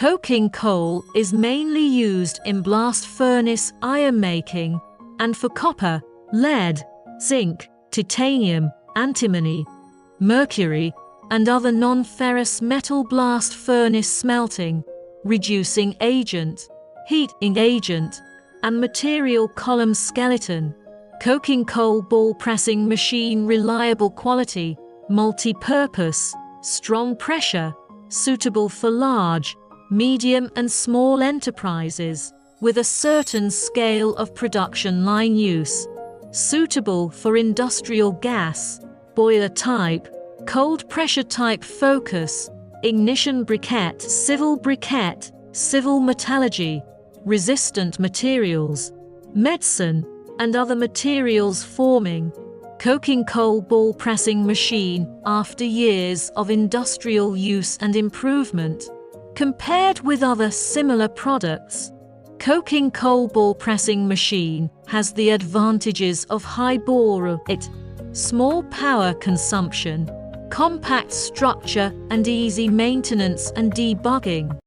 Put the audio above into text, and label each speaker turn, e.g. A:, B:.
A: Coking coal is mainly used in blast furnace iron making and for copper, lead, zinc, titanium, antimony, mercury, and other non-ferrous metal blast furnace smelting, reducing agent, heating agent, and material column skeleton. Coking coal ball pressing machine, reliable quality, multi-purpose, strong pressure, suitable for large, medium and small enterprises, with a certain scale of production line use. Suitable for industrial gas, boiler type, cold pressure type focus, ignition briquette, civil metallurgy, resistant materials, medicine, and other materials forming. Coking coal ball pressing machine, after years of industrial use and improvement, compared with other similar products, coking coal ball pressing machine has the advantages of high bore rate, small power consumption, compact structure, and easy maintenance and debugging.